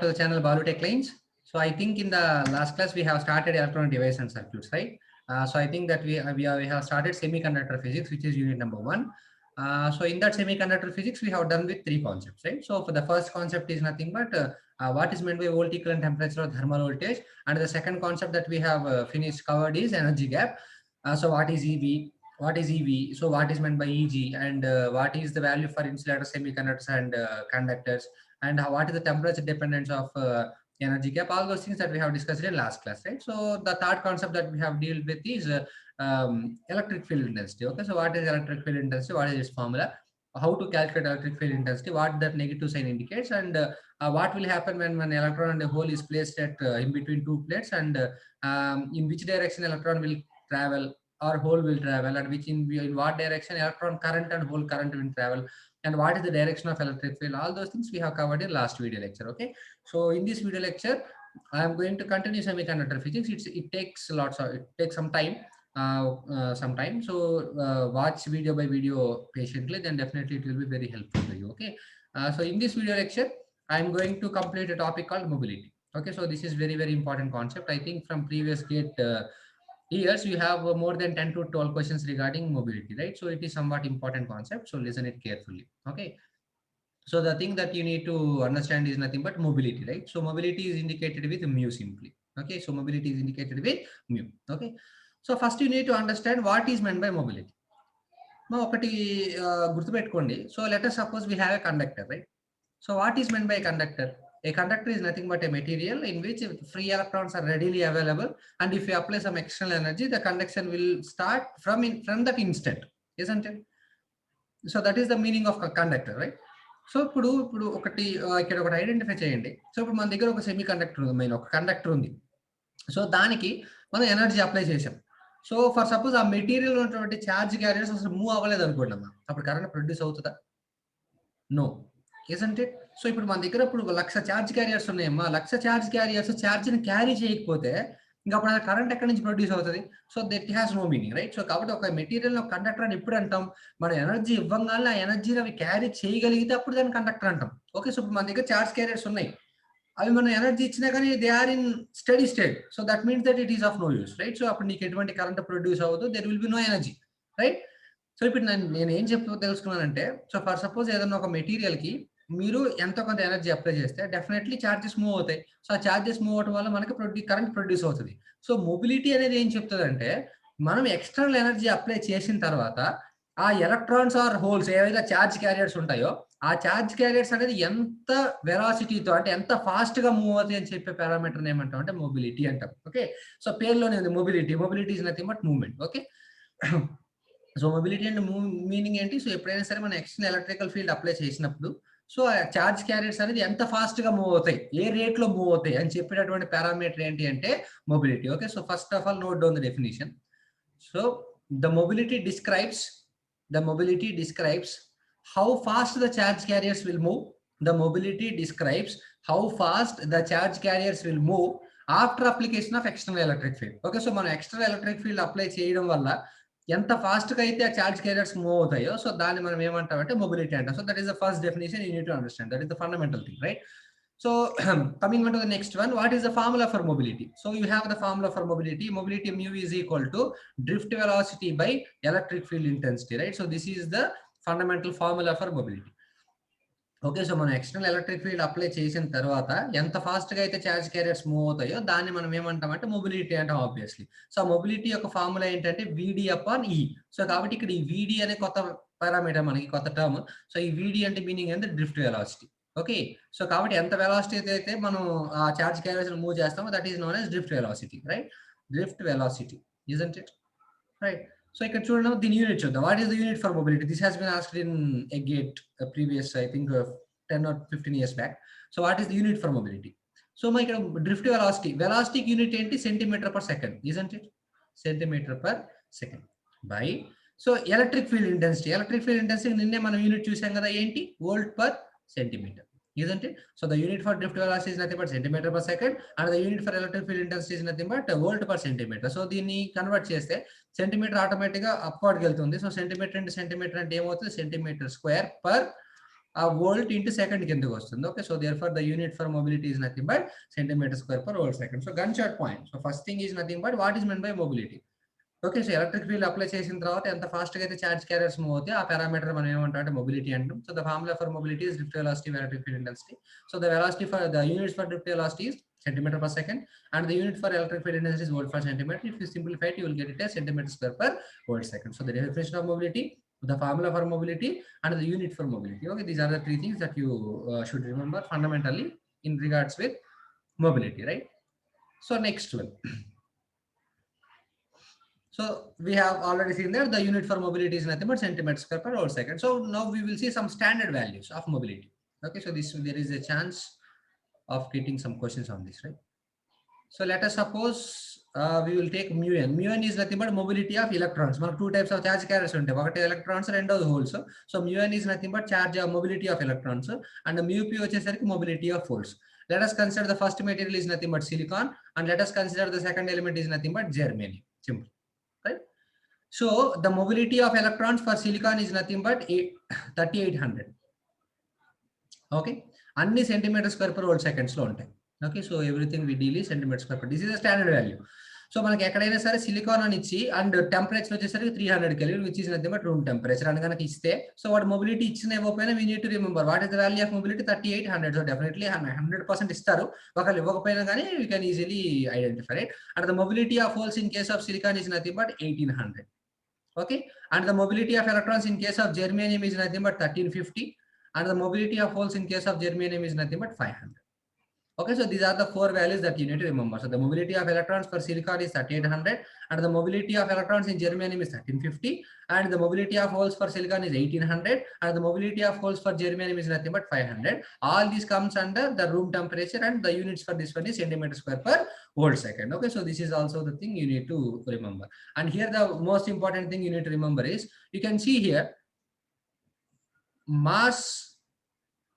to the channel Balu Tech Lines. So I think in the last class we have started electronic device and circuits, right? So I think that we have started semiconductor physics, which is unit number 1. So in that semiconductor physics, we have done with 3 concepts, right? So for the first concept is nothing but what is meant by volt equivalent temperature or thermal voltage, and the second concept that we have finished covered is energy gap. So what is EV? What is EV? So what is meant by EG, and what is the value for insulators, semiconductors, and conductors, and what is the temperature dependence of energy gap? All those things that we have discussed in last class, right? So the third concept that we have dealt with is electric field intensity. Okay, so what is electric field intensity? What is its formula? How to calculate electric field intensity? What that negative sign indicates, and what will happen when an electron and a hole is placed at in between two plates, and in which direction electron will travel or hole will travel, and which in what direction electron current and hole current will travel, and what is the direction of electric field. All those things we have covered in last video lecture. Okay, so in this video lecture I am going to continue semiconductor physics. It takes some time, so watch video by video patiently, then definitely it will be very helpful to you. Okay, so in this video lecture I am going to complete a topic called mobility. Okay, so this is very important concept. I think from previous gate years you have more than 10 to 12 questions regarding mobility, right? So it is somewhat important concept, so listen it carefully. Okay, so the thing that you need to understand is nothing but mobility, right? So mobility is indicated with mu simply. Okay, so mobility is indicated with mu. Okay, so first you need to understand what is meant by mobility. ఒకటి గుర్తుపెట్టుకోండి. So let us suppose we have a conductor, right? So what is meant by a conductor? A conductor is nothing but a material in which free electrons are readily available, and if you apply some external energy, the conduction will start from that instant, isn't it? So that is the meaning of a conductor, right? So ఇప్పుడు ఒకటి ఇక్కడ ఒకటి identify చేయండి. So ఇప్పుడు మన దగ్గర ఒక semi conductor ఉంది, మెయిన్ ఒక కండక్టర్ ఉంది. సో దానికి మనం ఎనర్జీ అప్లై చేసాం. సో ఫర్ సపోజ్ ఆ మెటీరియల్ ఉన్నటువంటి ఛార్జ్ క్యారియర్స్ అసలు మూవ్ అవ్వలేదు అనుకోండి అమ్మా, అప్పుడు కరెంట్ ప్రొడ్యూస్ అవుతుందా? No, isn't it? సో ఇప్పుడు మన దగ్గర ఇప్పుడు 1,00,000 ఛార్జ్ క్యారియర్స్ ఉన్నాయమ్మా. 1,00,000 ఛార్జ్ క్యారియర్స్ ఛార్జ్ని క్యారీ చేయకపోతే ఇంకా అప్పుడు కరెంట్ ఎక్కడి నుంచి ప్రొడ్యూస్ అవుతుంది? So that has no meaning, right? So కాబట్టి ఒక మెటీరియల్ ఒక కండక్టర్ అని ఎప్పుడు అంటాం? మన ఎనర్జీ ఇవ్వగానే ఆ ఎనర్జీని అవి క్యారీ చేయగలిగితే అప్పుడు దాన్ని కండక్టర్ అంటాం. ఓకే, సో ఇప్పుడు మన దగ్గర ఛార్జ్ క్యారియర్స్ ఉన్నాయి, అవి మనం ఎనర్జీ ఇచ్చినా కానీ they are in study state. So that means that it is of no use, right? So అప్పుడు నీకు ఎటువంటి కరెంట్ ప్రొడ్యూస్ అవ్వదు, there will be no energy, right? So ఇప్పుడు నేను ఏం తెలుసుకున్నానంటే, సో ఫర్ సపోజ్ ఏదైనా ఒక మెటీరియల్కి మీరు ఎంతో కొంత ఎనర్జీ అప్లై చేస్తే డెఫినెట్లీ ఛార్జెస్ మూవ్ అవుతాయి. సో ఆ ఛార్జెస్ మూవ్ అవడం వల్ల మనకి కరెంట్ ప్రొడ్యూస్ అవుతుంది. సో మొబిలిటీ అనేది ఏం చెప్తుందంటే, మనం ఎక్స్టర్నల్ ఎనర్జీ అప్లై చేసిన తర్వాత ఆ ఎలక్ట్రాన్స్ ఆర్ హోల్స్ ఏవైతే ఛార్జ్ క్యారియర్స్ ఉంటాయో ఆ ఛార్జ్ క్యారియర్స్ అనేది ఎంత వెలాసిటీతో, అంటే ఎంత ఫాస్ట్ గా మూవ్ అవుతాయి అని చెప్పే పారామీటర్ ఏమంటాం అంటే మొబిలిటీ అంటాం. ఓకే, సో పేరులోనే ఉంది mobility. Mobility is nothing but movement. Okay, so mobility అంటే మీనింగ్ ఏంటి? సో ఎప్పుడైనా సరే మనం ఎక్స్టర్నల్ ఎలక్ట్రికల్ ఫీల్డ్ అప్లై చేసినప్పుడు సో ఛార్జ్ క్యారియర్స్ అనేది ఎంత ఫాస్ట్ గా మూవ్ అవుతాయి, ఏ రేట్ లో మూవ్ అవుతాయి అని చెప్పేటటువంటి పారామీటర్ ఏంటి అంటే mobility. Okay, so first of all note down the definition. So the mobility describes how fast the charge carriers will move. The mobility describes how fast the charge carriers will move after application of external electric field. Okay, so మనం external electric field apply చేయడం వల్ల ఎంత fast గా అయితే ఆ charge carriers move అవుతాయో so దాన్ని మనం ఏమంటామంటే మొబిలిటీ అంటాం. So that is the first definition you need to understand. That is the fundamental thing, right? So coming on to the next one, what is the formula for mobility? So you have the formula for mobility. Mobility mu is equal to drift velocity by electric field intensity, right? So this is the fundamental formula for mobility. Okay, so మనం external electric field apply చేసిన తర్వాత ఎంత fast గా అయితే charge carriers move అవుతాయో దాన్ని మనం ఏమంటామంటే మొబిలిటీ అంటాం ఆబ్వియస్లీ. సో మొబిలిటీ యొక్క ఫార్ములా ఏంటంటే విడి అపాన్ ఈ. సో కాబట్టి ఇక్కడ ఈ విడి అనే కొత్త పారామీటర్, మనకి కొత్త టర్మ్. సో ఈ విడి అంటే మీనింగ్ అంటే డ్రిఫ్ట్ వెలాసిటీ. ఓకే, సో కాబట్టి ఎంత వెలాసిటీ అయితే మనం ఆ ఛార్జ్ క్యారియర్స్ మూవ్ చేస్తామో that is known as drift velocity, right? Drift velocity, isn't it? Right. So ఇక్కడ చూడండి, దీని యూనిట్ చూద్దాం. What is the unit for mobility? This has been asked in a GATE previous I think 10 or 15 years back. So what is the unit for mobility? So మన ఇక్కడ drift వెలాసిటీకి unit ఏంటి? Centimetre per second, isn't it? Centimetre per second by so electric field intensity నిన్నే మనం unit చూసాం కదా, ఏంటి? Volt per centimetre, isn't it? So the unit for drift velocity is nothing but centimeter per second, and the unit for electric field intensity is nothing but volt per centimeter. So దీన్ని convert చేస్తే centimetre automatic గా upward వెళ్తుంది. So centimetre అంటే ఏమవుతుంది? Centimetre square per ఆ volt into second కిందకి వస్తుంది. Okay, so therefore the unit for mobility is nothing but centimetre square per volt second. So gun shot point. So first thing is nothing but what is meant by mobility. Okay, so electric field apply చేసిన తర్వాత ఎంత fast గా అయితే charge carriers move అవుతాయి, ఆ parameter మనం ఏమంటాం అంటే మొబిలిటీ అంటాం. So the formula for mobility is drift velocity electric field intensity. So the velocity for the units for drift velocity is centimeter per second and the unit for electric field intensity is volt per centimeter. If you simplify it, you will get it as centimeter square per volt second. So the definition of mobility, the formula for mobility and the unit for mobility. Okay, these are the three things that you should remember fundamentally in regards with mobility, right? So next one. So we have already seen that the unit for mobility is nothing but centimeter square per volt second. So now we will see some standard values of mobility. Okay, so there is a chance of getting some questions on this, right? So let us suppose we will take mu n. Mu n is nothing but mobility of electrons. There are two types of charge carriers. One is electrons and the holes. So mu n is nothing but charge of mobility of electrons, and the mu p is mobility of holes. Let us consider the first material is nothing but silicon, and let us consider the second element is nothing but germanium. Simple, right? So the mobility of electrons for silicon is nothing but 3800. Okay, అన్ని centimetre square per volt seconds లో ఉంటాయి. Okay, so everything we deal ఈ centimetre square per. This is the standard value. So మనకి ఎక్కడైనా సరే silicon అని ఇచ్చి and temperature వచ్చేసరికి 300 kelvin which is nothing but room temperature అని కనుక ఇస్తే, సో వాటి మొబిలిటీ ఇచ్చిన ఇవ్వకపోయినా we need to remember what is the value of mobility 3800. So definitely 100% ఇస్తారు. ఒకళ్ళు ఇవ్వకపోయినా కానీ we can easily identify it. And the mobility of holes in case of silicon is nothing but 1800. Okay, and the mobility of electrons in case of germanium is nothing but 1350, and the mobility of holes in case of germanium is nothing but 500. Okay, so these are the four values that you need to remember. So the mobility of electrons for silicon is 3800, and the mobility of electrons in germanium is 1350, and the mobility of holes for silicon is 1800, and the mobility of holes for germanium is nothing but 500. All these comes under the room temperature, and the units for this one is centimeter square per volt second. Okay, so this is also the thing you need to remember. And here the most important thing you need to remember is, you can see here mass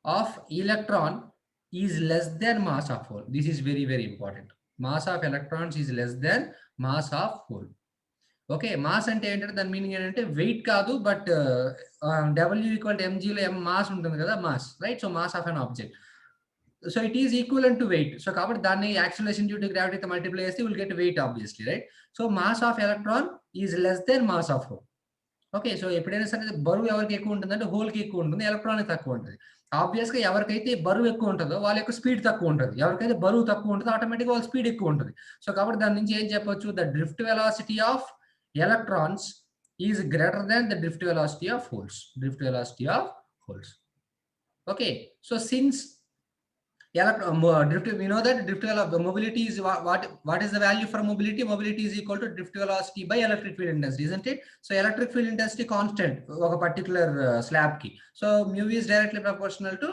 of electron is less than mass of hole. This is very, very important. Mass of electrons is less than mass of hole. Okay, mass అంటే ఏంటంటే దాని meaning ఏంటంటే weight కాదు, but W = mg లో m mass ఉంటుంది కదా, mass, right? So mass of an object, so it is equivalent to weight. So కాబట్టి దాన్ని యాక్సిలరేషన్ డ్యూ టు గ్రావిటీతో మల్టిప్లై చేస్తే will get weight obviously, right? So mass of electron is less than mass of hole. Okay, so ఎప్పుడైనా సరే బరువు ఎవరికి ఎక్కువ ఉంటుంది అంటే హోల్కి ఎక్కువ ఉంటుంది, ఎలక్ట్రాన్ తక్కువ ఉంటుంది. ఆబ్వియస్ గా ఎవరికైతే బరువు ఎక్కువ ఉంటుందో వాళ్ళ యొక్క స్పీడ్ తక్కువ ఉంటుంది, ఎవరికైతే బరువు తక్కువ ఉంటుందో ఆటోమేటిక్గా వాళ్ళ స్పీడ్ ఎక్కువ ఉంటుంది. సో కాబట్టి దాని నుంచి ఏం చెప్పొచ్చు, the drift velocity of electrons is greater than the drift velocity of holes. Drift velocity of holes. Okay, so since drift, we know that drift mobility is what is the value for mobility? Mobility is equal to drift velocity by electric field intensity, isn't it? So electric field intensity constant of a particular slab key, so mu is directly proportional to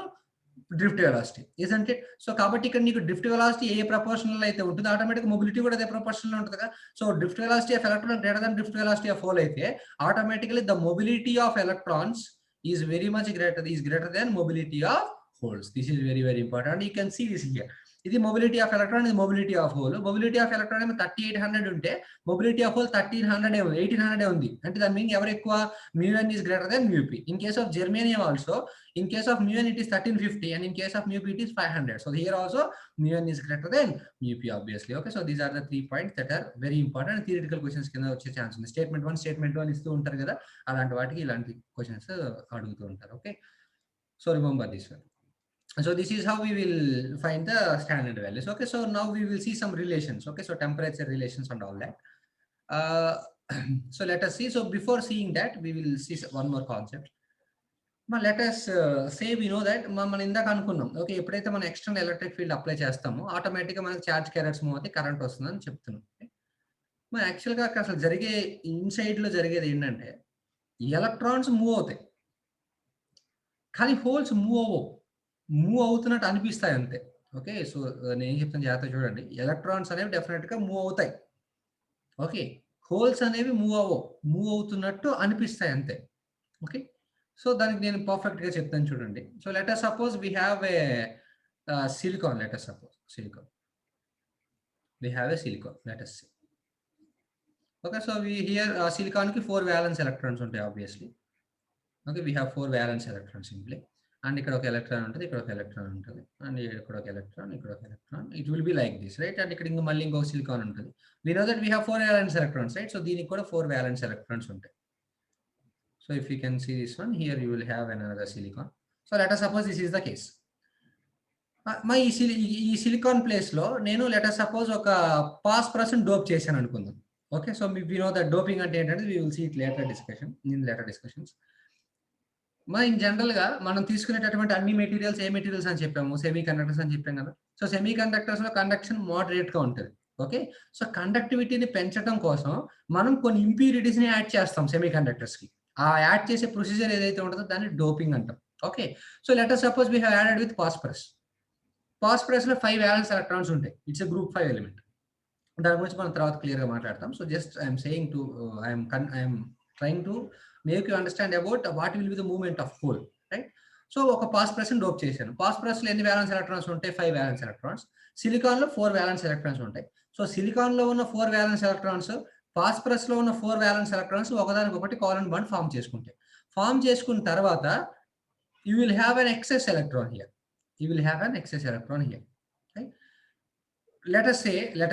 drift velocity, isn't it? So kabatti ikkada neeku drift velocity A proportional అయితే ఉంటుందో automatic mobility కూడా అదే proportional ఉంటుంది కదా. So drift velocity of electron greater than drift velocity of hole అయితే automatically the mobility of electrons is very much greater than mobility of holes. This is very, very important. You can see this here. This is mobility of electron, is mobility of hole. Mobility of electron is 3800 unte, mobility of hole 1300 1800 undi. And that means ever ekkuva mu n is greater than mu p. In case of germanium also, in case of mu n it is 1350, and in case of mu p it is 500. So here also mu n is greater than mu p obviously. Okay, so these are the 3 points that are very important. Theoretical questions kinda vache chance undi. Statement 1 statement 1 istu untaru kada, alanti vaatiki ilanti questions adugutu untaru. Okay, so remember this one. So this is how we will find the standard values. Okay, so now we will see some relations. Okay, so temperature relations and all that. So let us see. So before seeing that, we will see one more concept. Let us say we know that మనం ఇందాక అనుకున్నాం, okay, ఎప్పుడైతే మనం external electric field apply చేస్తామో ఆటోమేటిక్గా మనకి charge carriers move అవుతాయి, current వస్తుందని చెప్తున్నాం. మరి యాక్చువల్గా అసలు జరిగే ఇన్సైడ్ లో జరిగేది ఏంటంటే ఎలక్ట్రాన్స్ మూవ్ అవుతాయి, కానీ హోల్స్ మూవ్ అవుతున్నట్టు అనిపిస్తాయి అంతే. ఓకే, సో నేను చెప్తాను జాగ్రత్త చూడండి. ఎలక్ట్రాన్స్ అనేవి డెఫినెట్ గా మూవ్ అవుతాయి, ఓకే, హోల్స్ అనేవి మూవ్ అవుతున్నట్టు అనిపిస్తాయి అంతే. ఓకే, సో దానికి నేను పర్ఫెక్ట్ గా చెప్తాను చూడండి. So let us suppose we have a silicon. Let us suppose silicon, we have a silicon, let us see. Okay, so we here silicon ki 4 valence electrons ఉంటాయి obviously. Okay, we have 4 valence electrons in play, and ఇక్కడ ఒక electron ఉంటుంది, ఇక్కడ ఒక electron ఉంటుంది, and ఇక్కడ ఒక electron, ఇక్కడ ఒక electron. It will be like this, right? And ఇక్కడ ఇంకా మళ్ళీ ఇంకొక సిలికాన్ ఉంటుంది. We know that we have 4 valence electrons, right? So దీనికి కూడా 4 valence electrons ఉంటాయి. So if you can see this one here, you will have another silicon. So let us suppose this is the case. మా ఈ silicon place లో నేను let us suppose ఒక phosphorus dope చేశాను అనుకుందాం. Okay, so we know that doping అంటే ఏంటంటే we will see it later discussion, in later discussions. In general గా మనం తీసుకునేటటువంటి అన్ని మెటీరియల్స్ ఏ మెటీరియల్స్ అని చెప్పాము? సెమీ కండక్టర్స్ అని చెప్పాం కదా. సో సెమీ కండక్టర్స్ లో కండక్షన్ మోడరేట్ గా ఉంటుంది. ఓకే, సో కండక్టివిటీని పెంచడం కోసం మనం కొన్ని ఇంప్యూరిటీస్ ని యాడ్ చేస్తాం సెమీ కండక్టర్స్ కి. ఆ యాడ్ చేసే ప్రొసీజర్ ఏదైతే ఉంటుందో దాన్ని డోపింగ్ అంటాం. Okay, so let us suppose we have added with phosphorus. phosphorus లో 5 valence electrons ఉంటాయి. It's group 5 element. దాని గురించి మనం తర్వాత క్లియర్ గా మాట్లాడతాం. So just I'm saying to I'm trying to make you understand about what will be the movement of whole, right? So ఒక phosphorus dope చేశాను. phosphorus లో ఎన్ని valence electrons ఉంటాయి? 5 valence electrons. సిలికాన్ లో 4 valence electrons ఉంటాయి. So silicon లో ఉన్న 4 valence electrons, phosphorus లో ఉన్న 4 valence electrons ఒకదానికొకటి కోవలెంట్ బాండ్ ఫామ్ చేసుకుంటాయి. ఫామ్ చేసుకున్న తర్వాత you will have an excess electron here. You will have an excess electron here, right? Let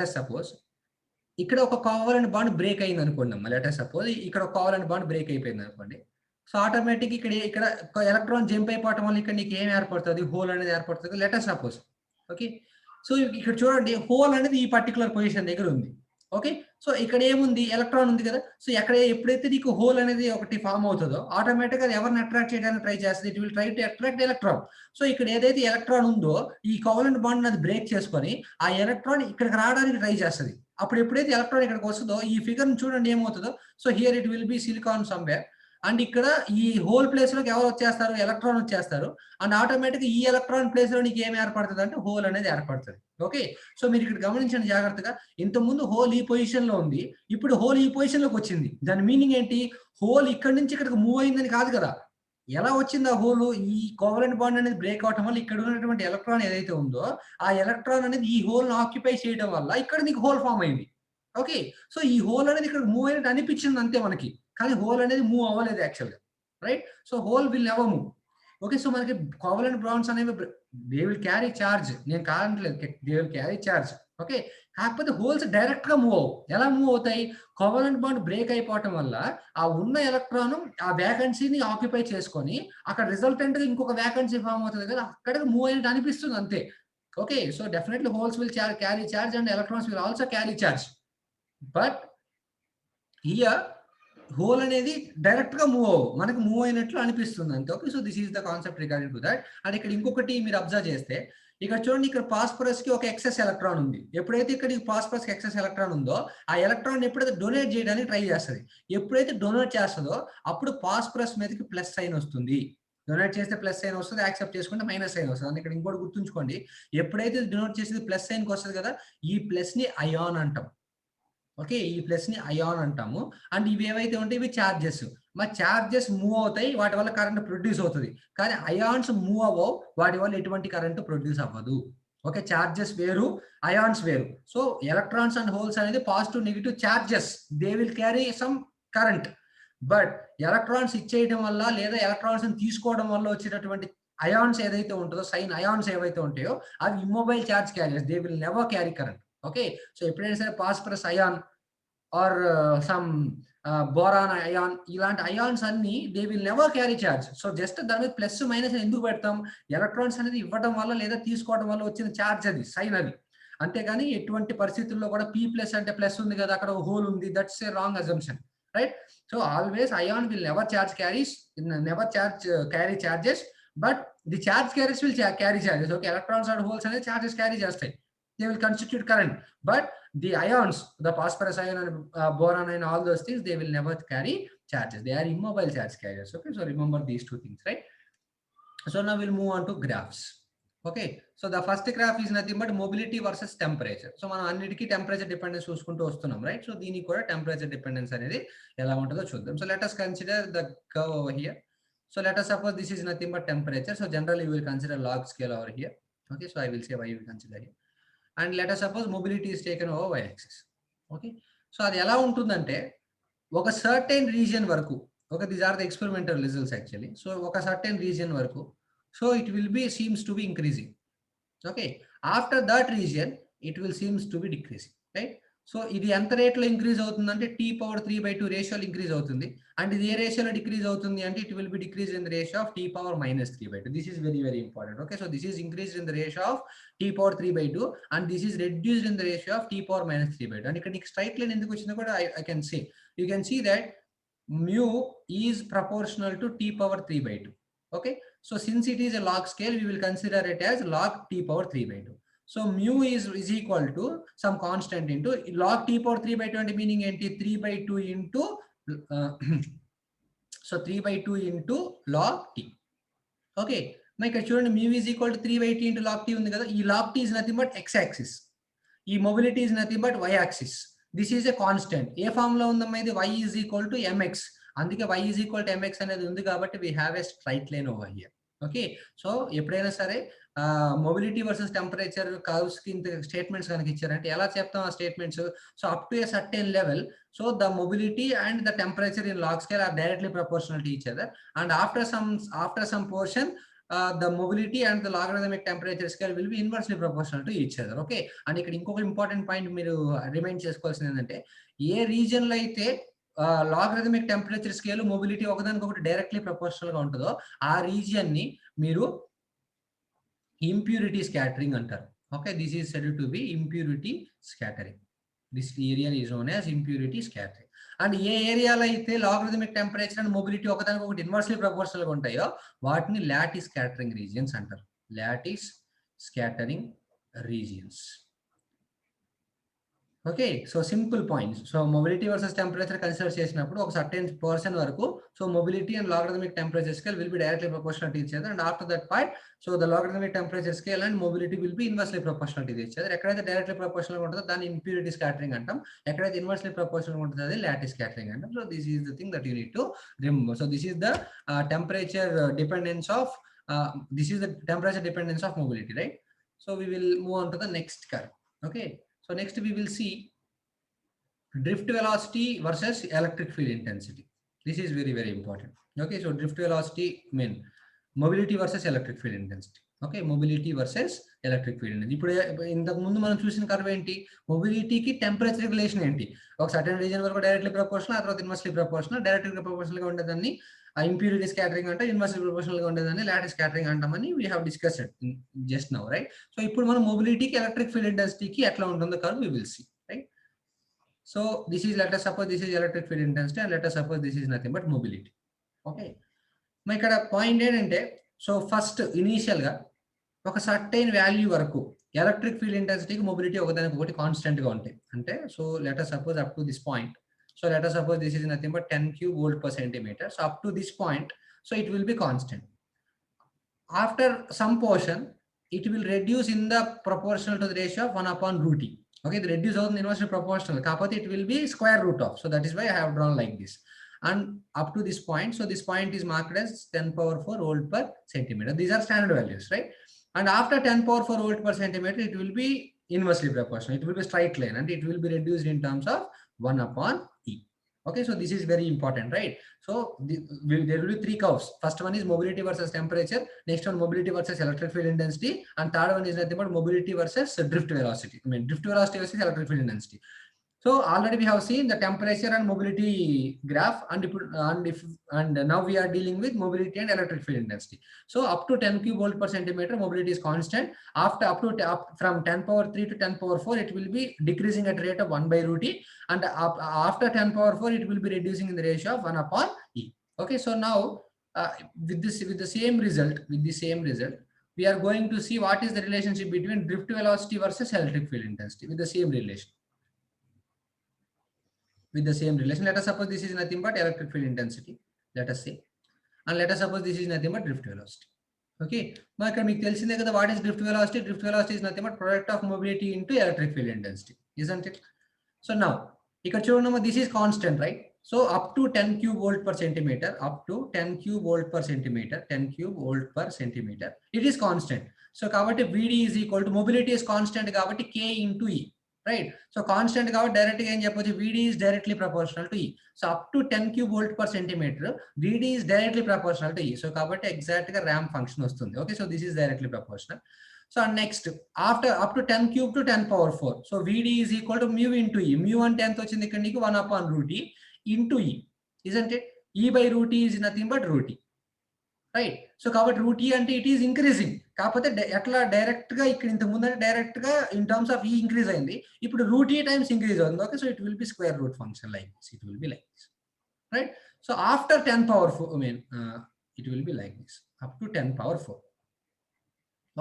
us suppose ఇక్కడ ఒక కోవలెంట్ బాండ్ బ్రేక్ అయింది అనుకోండి అమ్మా. లెట్ us suppose ఇక్కడ ఒక కోవలెంట్ బాండ్ బ్రేక్ అయిపోయింది అనుకోండి. సో ఆటోమేటిక్ ఇక్కడ ఎలక్ట్రాన్ జంప్ అయిపోవటం వల్ల ఇక్కడ నీకు ఏం ఏర్పడుతుంది? హోల్ అనేది ఏర్పడుతుంది. Let us suppose, okay. So ఇక్కడ చూడండి, హోల్ అనేది ఈ పర్టికులర్ పొజిషన్ దగ్గర ఉంది. ఓకే, సో ఇక్కడ ఏముంది? ఎలక్ట్రాన్ ఉంది కదా. సో ఎప్పుడైతే నీకు హోల్ అనేది ఒకటి ఫామ్ అవుతుందో ఆటోమేటిక్ గా ఎవరిని అట్రాక్ట్ చేయడానికి ట్రై చేస్తుంది? It will try to attract electron. So ఇక్కడ ఏదైతే ఎలక్ట్రాన్ ఉందో ఈ కోవలెంట్ బాండ్ అది బ్రేక్ చేసుకొని ఆ ఎలక్ట్రాన్ ఇక్కడికి రావడానికి ట్రై చేస్తుంది. అప్పుడు ఎప్పుడైతే ఎలక్ట్రాన్ ఇక్కడికి వస్తుందో ఈ ఫిగర్ చూడండి ఏమవుతుందో. So here it will B silicon somewhere, and ఇక్కడ ఈ హోల్ ప్లేస్ లోకి ఎవరు వచ్చేస్తారు? ఎలక్ట్రాన్ వచ్చేస్తారు. అండ్ ఆటోమేటిక్ ఈ ఎలక్ట్రాన్ ప్లేస్ లో నీకు ఏం ఏర్పడుతుంది అంటే హోల్ అనేది ఏర్పడుతుంది. ఓకే, సో మీరు ఇక్కడ గమనించండి జాగ్రత్తగా. ఇంతకుముందు హోల్ ఈ పొజిషన్ లో ఉంది, ఇప్పుడు హోల్ ఈ పొజిషన్ లోకి వచ్చింది. దాని మీనింగ్ ఏంటి? హోల్ ఇక్కడ నుంచి ఇక్కడికి మూవ్ అయిందని కాదు కదా. ఎలా వచ్చింది ఆ హోల్? ఈ కోవలెంట్ బాండ్ అనేది బ్రేక్ అవటం వల్ల ఇక్కడ ఉన్నటువంటి ఎలక్ట్రాన్ ఏదైతే ఉందో ఆ ఎలక్ట్రాన్ అనేది ఈ హోల్ ను ఆక్యుపై చేయడం వల్ల ఇక్కడ నీకు హోల్ ఫామ్ అయింది. ఓకే, సో ఈ హోల్ అనేది ఇక్కడ మూవ్ అయినట్టు అనిపించింది అంతే మనకి, కానీ హోల్ అనేది మూవ్ అవ్వలేదు యాక్చువల్గా, right? So hole will never move. Okay, so మనకి కోవలెంట్ బాండ్స్ అనేవి దే విల్ క్యారీ చార్జ్. నేను కాదంటలేదు, they will carry charge. Okay, కాకపోతే హోల్స్ డైరెక్ట్ గా మూవ్ అవ్వవు. ఎలా మూవ్ అవుతాయి? కోవలెంట్ బాండ్ బ్రేక్ అయిపోవటం వల్ల ఆ ఉన్న ఎలక్ట్రాన్ ఆ వేకెన్సీని ఆక్యుపై చేసుకొని అక్కడ రిజల్టెంట్ గా ఇంకొక వేకెన్సీ ఫామ్ అవుతుంది కదా, అక్కడికి మూవ్ అయినట్టు అనిపిస్తుంది అంతే. Okay, so definitely holes will carry charge and electrons will also carry charge. But here whole అనేది డైరెక్ట్ గా మూవ్ అవ్వవు, మనకు మూవ్ అయినట్లు అనిపిస్తుంది అంతే. Okay, so this is the concept regarding to that. And ఇక్కడ ఇంకొకటి మీరు అబ్జర్వ్ చేస్తే ఇక్కడ చూడండి, ఇక్కడ ఫాస్ఫరస్ కి ఒక ఎక్సెస్ ఎలక్ట్రాన్ ఉంది. ఎప్పుడైతే ఇక్కడ ఫాస్ఫరస్ కి ఎక్సెస్ ఎలక్ట్రాన్ ఉందో ఆ ఎలక్ట్రాన్ ఎప్పుడైతే డొనేట్ చేయడానికి ట్రై చేస్తుంది, ఎప్పుడైతే డొనేట్ చేస్తుందో అప్పుడు ఫాస్ఫరస్ మీదకి ప్లస్ సైన్ వస్తుంది. డొనేట్ చేస్తే ప్లస్ సైన్ వస్తుంది, యాక్సెప్ట్ చేసుకుంటే మైనస్ సైన్ వస్తుంది. అందుకే ఇక్కడ ఇంకోటి గుర్తుంచుకోండి, ఎప్పుడైతే డొనేట్ చేసేది ప్లస్ సైన్కి వస్తుంది కదా, ఈ ప్లస్ ని అయాన్ అంటాం. ఓకే, ఈ ప్లస్ ని అయాన్ అంటాము. అండ్ ఇవి ఏవైతే ఉంటాయి ఇవి చార్జెస్. మా చార్జెస్ మూవ్ అవుతాయి, వాటి వల్ల కరెంట్ ప్రొడ్యూస్ అవుతుంది. కానీ అయాన్స్ మూవ్ అవ్వవు, వాటి వల్ల ఎటువంటి కరెంట్ ప్రొడ్యూస్ అవ్వదు. ఓకే, చార్జెస్ వేరు, అయాన్స్ వేరు. సో ఎలక్ట్రాన్స్ అండ్ హోల్స్ అనేది positive negative charges, they will carry some current. But electrons ఇచ్చేయడం వల్ల లేదా ఎలక్ట్రాన్స్ తీసుకోవడం వల్ల వచ్చేటటువంటి అయాన్స్ ఏదైతే ఉంటుందో, సైన్ అయాన్స్ ఏవైతే ఉంటాయో అవి immobile charge carriers, they will never carry current. Okay, so ఎప్పుడైనా సరే phosphorus ion or some boron ion, ఇలాంటి అయాన్స్ అన్ని they will never carry charge. So just దాని మీద ప్లస్ మైనస్ ఎందుకు పెడతాం? ఎలక్ట్రాన్స్ అనేది ఇవ్వడం వల్ల లేదా తీసుకోవడం వల్ల వచ్చిన చార్జ్ అది, సైన్ అది. అంతేగాని ఎటువంటి పరిస్థితుల్లో కూడా పీ ప్లస్ అంటే ప్లస్ ఉంది కదా, అక్కడ హోల్ ఉంది, that's a wrong assumption, right? So always ion will never carry charges, but the charge carries will carry charges. Okay, electrons and holes అనేది చార్జెస్ క్యారీ చేస్తాయి, they will constitute current, but the ions, the phosphorus ion and boron ion, all those things, they will never carry charges, they are immobile charge carriers. Okay, so remember these two things, right? So now we'll move on to graphs. Okay, so the first graph is nothing but mobility versus temperature. So మనం అన్నిటికీ temperature dependence చూసుకుంటూ వస్తున్నాం, right? So దీనికి కూడా temperature dependence అనేది ఎలా ఉంటుందో చూద్దాం. So let us consider the curve over here. So let us suppose this is nothing but temperature. So generally we will consider log scale over here. Okay, so I will say why we consider here. And let us suppose mobility is taken over y-axis. Okay, so అది ఎలా ఉంటుందంటే ఒక certain region వరకు, okay, these are the experimental results actually. So ఒక certain region వరకు So it will be seems to be increasing. Okay, after that region it will seems to be decreasing, right? So ఇది ఎంత rate లో increase అవుతుందంటే t^3/2 రేషియోలో increase అవుతుంది, and ఇది ఏ రేషియోలో డిక్రీజ్ అవుతుంది అంటే it will be decrease in the ratio of t^-3/2. This is very very important. Okay, so this is increase in the ratio of t^3/2 and this is reduced in the ratio of t^-3/2. And ఇక్కడ నీకు straight line ఎందుకు వచ్చిందో కూడా I can say, you can see that mu is proportional to t^3/2. Okay, so since it is a log scale, we will consider it as log t^3/2. So mu is equal to some constant into log t^3/2 and meaning enti 3/2 into so 3/2 into log t. Okay, now ఇక్కడ చూడండి mu is equal to 3/2 into log t ఉంది కదా, ఈ log t is nothing but x axis, ఈ mobility is nothing but y axis. This is a constant. ఏ form లో ఉందమ్మా ఇది? y is equal to mx. అందుకే y is equal to mx అనేది ఉంది కాబట్టి we have a straight line over here. Okay, so ఎప్పుడైనా సరే మొబిలిటీ వర్సెస్ టెంపరేచర్ కర్వ్స్ కి స్టేట్మెంట్స్ కనుక ఇచ్చారంటే ఎలా చెప్తాం ఆ statements? So up to a certain level, so the mobility and the temperature in log scale are directly proportional to each other, and after some portion the mobility and the logarithmic temperature scale will be inversely proportional to each other. Okay, and ఇక్కడ ఇంకొక important point మీరు remind చేసుకోవాల్సింది ఏంటంటే, ఏ reason లో అయితే logarithmic temperature scale mobility ఒకదానికి ఒకటి directly proportional గా ఉంటుందో ఆ రీజియన్ ని మీరు ఇంప్యూరిటీ స్కాటరింగ్ అంటారు. Okay, this is said to be impurity scattering. This area is known as impurity scattering. And ఏ ఏరియాలో అయితే లాగరిథమిక్ టెంపరేచర్ అండ్ మొబిలిటీ ఒకదానికి ఒకటి ఇన్వర్స్లీ ప్రపోర్షనల్ గా ఉంటాయో వాటిని లాటిస్ స్కాటరింగ్ రీజియన్స్ అంటారు. Lattice scattering regions. Okay, so simple points. So mobility versus temperature consider చేసినప్పుడు ఒక సర్టెన్ పర్సన్ వరకు so mobility and logarithmic temperature scale will be directly proportional to each other, and after that point so the logarithmic temperature scale and mobility will be inversely proportional to each other. ఎక్కడైతే directly proportional గా ఉంటుందో దాన్ని impurity scattering అంటాం, ఎక్కడైతే inversely proportional గా ఉంటుందో అది lattice scattering అంటాం. So this is the thing that you need to remember. So this is the temperature dependence of mobility, right? So we will move on to the next curve. Okay, so next we will see drift velocity versus electric field intensity. This is very very important. Okay, so drift velocity mean mobility versus electric field intensity. Okay, mobility versus electric field intensity. ఇప్పుడు ఇంతకు ముందు మనం చూసిన curve ఏంటి? మొబిలిటీకి temperature regulation ఏంటి? ఒక certain reason వరకు directly proportional, ఆ తర్వాత ఇన్వర్స్లీ ప్రపోర్షనల్. డైరెక్ట్లీ ప్రపోర్షనల్ గా ఉండేదాన్ని ఇంప్యూరిటీ స్కాటరింగ్ అంటే, ఇన్వర్స్లీ ప్రపోర్షనల్ గా ఉండేదాన్ని లాటిస్ స్కాటరింగ్ అంటామని we have discussed just now, right? So ఇప్పుడు మనం మొబిలిటీకి ఎలక్ట్రిక్ ఫీల్డ్ ఇంటెన్సిటీకి ఎట్లా ఉంటుందో curve we will see, right? So this is, let us suppose this is electric field intensity and let us suppose this is nothing but mobility. Okay, మా ఇక్కడ point ఏంటంటే, so first initial గా ఒక certain value వరకు electric field ఇంటెన్సిటీకి mobility ఒకదానికి ఒకటి constant గా ఉంటాయి. అంటే so let us suppose up to this point, so let us suppose this is nothing but 10 cube volt per centimeter. So up to this point, so it will be constant. After some portion it will reduce in the proportional to the ratio of 1/√e. Okay, the reduce out inversely proportional, kaapothe it will be square root of, so that is why I have drawn like this. And up to this point, so this point is marked as 10⁴ volt per centimeter. These are standard values, right? And after 10⁴ volt per centimeter it will be inversely proportional, it will be straight line and it will be reduced in terms of 1/e. Okay, so this is very important, right? So there will be three curves. First one is mobility versus temperature, next one mobility versus electric field intensity, and third one is nothing but mobility versus drift velocity. I mean drift velocity versus electric field intensity. So already we have seen the temperature and mobility graph, and now we are dealing with mobility and electric field intensity. So up to 10 cube volt per centimeter mobility is constant. After from 10⁻³ to 10⁻⁴ it will be decreasing at rate of 1/√e, and after 10⁻⁴ it will be reducing in the ratio of 1/e. Okay, so now with the same result, we are going to see what is the relationship between drift velocity versus electric field intensity with the same relation. Let us suppose this is nothing but electric field intensity, let us say, and let us suppose this is nothing but drift velocity. Okay, మా ఇక్కడ మీకు తెలిసిందే కదా, what is drift velocity? Drift velocity is nothing but product of mobility into electric field intensity, isn't it? So now ఇక్కడ చూడండి, this is constant, right? So up to 10 cube volt per centimeter, 10 cube volt per centimeter, it is constant. So కాబట్టి VD is equal to, mobility is constant కాబట్టి K into E. right? So constant కాబట్టి direct గా ఏం చెప్పొచ్చు, VD is directly proportional to E. So up to 10 cube volt per centimeter VD is directly proportional to E. So కాబట్టి exact గా ramp function వస్తుంది. Okay, so this is directly proportional. So next, after up to 10 cube to 10 power 4, so VD is equal to mu into E. Mu అంటే ఎంత వచ్చింది ఇక్కడ నీకు, 1 upon root E into E, isn't it? E by root E is nothing but root E, right? So కాబట్టి route ఈ అంటే it is increasing, కాకపోతే ఎట్లా డైరెక్ట్ గా ఇక్కడ ఇంత ముందంటే డైరెక్ట్ గా ఇన్ టర్మ్స్ ఆఫ్ ఈ ఇంక్రీజ్ అయింది, ఇప్పుడు రూట్ ఈ టైమ్స్ ఇంక్రీజ్ అవుతుంది. Okay, so it will B square root function like this, it will be like this, right? So after 10 power 4, I mean it will be like this up to 10 power 4.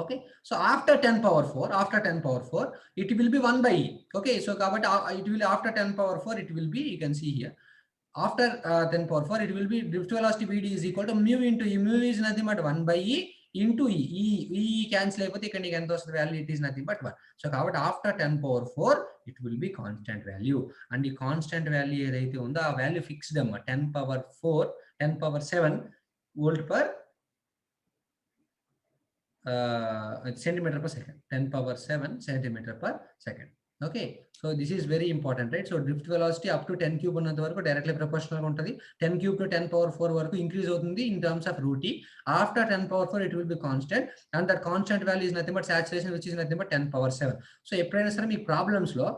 Okay, so after 10 power 4 it will be 1 by E. Okay, so కాబట్టి it will after 10 power 4 it will be, you can see here, after 10 power 4 it will be drift velocity VD is equal to mu into E. Mu is nothing but 1 by E into E. E cancel అయిపోతే ఇక్కడ నీకు ఎంత వస్తుంది value, it is nothing but 1. So కాబట్టి after 10 power 4 it will be constant value, and ఈ constant value ఏదైతే ఉందో ఆ వాల్యూ ఫిక్స్డ్ అమ్మ, 10 power 7 volt per centimeter per second, 10 power 7 centimeter per second. Okay, so this is very important, right? So drift velocity up to 10 cube ఉన్నంత వరకు directly proportional గా ఉంటుంది. 10 cube to 10 power 4 వరకు increase అవుతుంది in terms of root E. After 10 power 4 it will be constant, and that constant value is nothing but saturation, which is nothing but 10 power 7. So ఎప్పుడైనా సరే మీ problems లో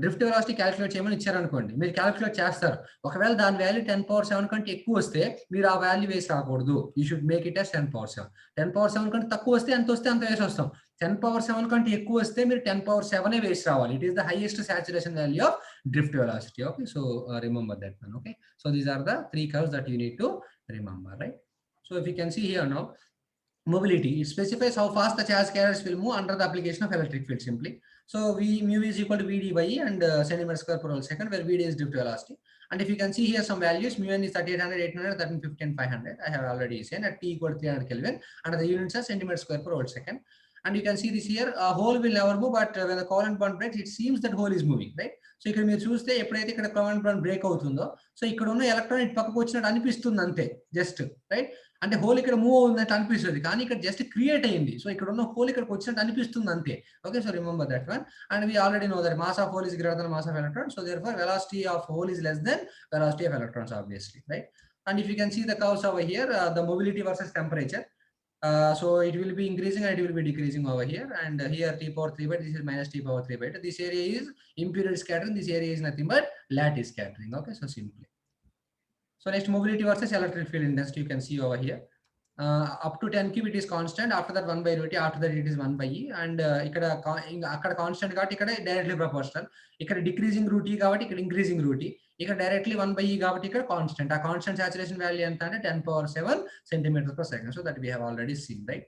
drift velocity calculate చేయమని ఇచ్చారనుకోండి, మీరు calculate చేస్తారు, ఒకవేళ దాని వాల్యూ 10 power 7 కంటే ఎక్కువ వస్తే మీరు ఆ వాల్యూ వేసి రాకూడదు, you should make it as 10 power 7. 10 power 7 కంటే తక్కువ వస్తే ఎంత వేసి వస్తాం, 10 power 7 కంటే ఎక్కువ వస్తే మీరు 10 power 7 వేసి రావాలి. It is the highest saturation value of drift velocity. Okay, so remember that one. Okay, so these are the 3 curves that you need to remember, right? So if you can see here now, mobility, it specifies how fast the charge carriers will move under the application of electric field simply. So mu is equal to VD by E and centimeter square per whole second, where VD is drift velocity. And if you can see here some values, mu n is 3800, 800, 1350 and 500. I have already said at T equal to 300 Kelvin, and the units are centimeter square per whole second. And you can see this here, a hole will never move, but when the covalent bond breaks, it seems that hole is moving, right? So ఇక్కడ మీరు చూస్తే ఎప్పుడైతే ఇక్కడ covalent bond break అవుతుందో, so ఇక్కడ ఉన్న electron ఇటు పక్కకు వచ్చినట్టు అనిపిస్తుంది అంతే, జస్ట్, రైట్? అంటే హోల్ ఇక్కడ మూవ్ అవుతున్నట్టు అనిపిస్తుంది, కానీ ఇక్కడ జస్ట్ క్రియేట్ అయింది. సో ఇక్కడ ఉన్న హోల్ ఇక్కడికి వచ్చినట్టు అనిపిస్తుంది అంతే. Okay, so remember that one. And we already know that mass of hole is greater than mass of electron, so therefore velocity of hole is less than velocity of electrons obviously, right? And if you can see the curves over here, the mobility versus temperature. So it will be increasing and it will be decreasing over here, and here T power 3 by, this is minus T power 3 by 2. This area is imperial scattering, this area is nothing but lattice scattering. Okay, so simply. So next, mobility versus electric field intensity, you can see over here. Up to 10 cube it is constant, after that 1 by root E, after that it is 1 by E, and ikkada constant కాబట్టి ఇక్కడ directly proportional, ఇక్కడ decreasing route E కాబట్టి ఇక్కడ increasing route E, ఇక్కడ directly 1 by E కాబట్టి ఇక్కడ constant. ఆ constant saturation value ఎంత అంటే 10 power 7 centimeters per second. So that we have already seen, right?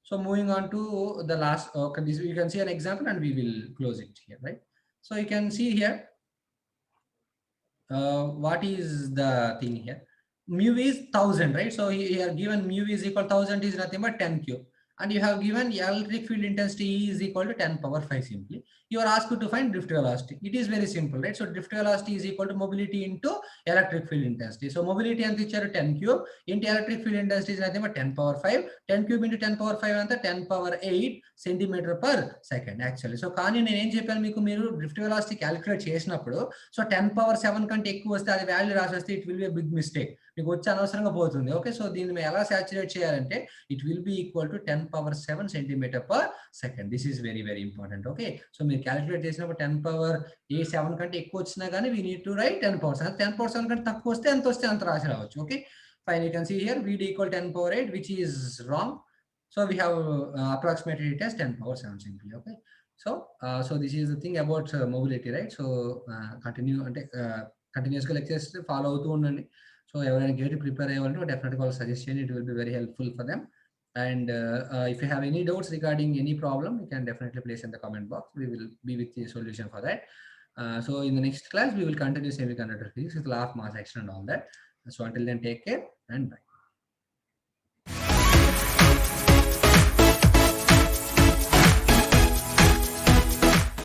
So moving on to the last, this you can see an example and we will close it here, right? So you can see here, what is the thing here? Mu is 1000, right? So here given mu is equal to 1000 is nothing but 10 cube, and you have given electric field intensity E is equal to 10 power 5 simply. You are asked to find drift velocity. It is very simple, right? So drift velocity is equal to mobility into electric field intensity. So mobility and icharu 10 cube into electric field intensity is nothing but 10 power 5. 10 cube into 10 power 5 anta 10 power 8 centimeter per second actually. So కానీ నేను ఏం చెప్పాను మీకు, మీరు drift velocity calculate చేసినప్పుడు so 10 power 7 కంటే ఎక్కువ వస్తే అది వాల్యూ రాసేస్తే it will be big mistake, మీకు వచ్చి అనవసరంగా పోతుంది. ఓకే, సో దీన్ని మేము ఎలా సాచురేట్ చేయాలంటే it will B equal to 10 power 7 centimeter per second. This is very very important. Okay, so మీరు క్యాలిక్యులేట్ చేసినప్పుడు 10 power 7 కంటే ఎక్కువ వచ్చినా కానీ we need to right 10 power 7. 10 power 7 కంటే తక్కువ వస్తే అంత రాసి రావచ్చు. Okay, fine, you can see here VD equal 10 power 8, which is wrong. So we have approximated it as 10 power 7 simply. Okay, so this is the thing about mobility, right? So continue అంటే continuous lectures follow అవుతూ ఉండండి. So ఎవరైనా gate prepare అయ్యేవాళ్ళు డెఫినెట్గా వాళ్ళు suggest చేయండి, it will be very helpful for them. And if you have any doubts regarding any problem, you can definitely place in the comment box. We will be with the solution for that. So in the next class, we will continue semiconductor physics with law of mass action and all that. So until then, take care and bye.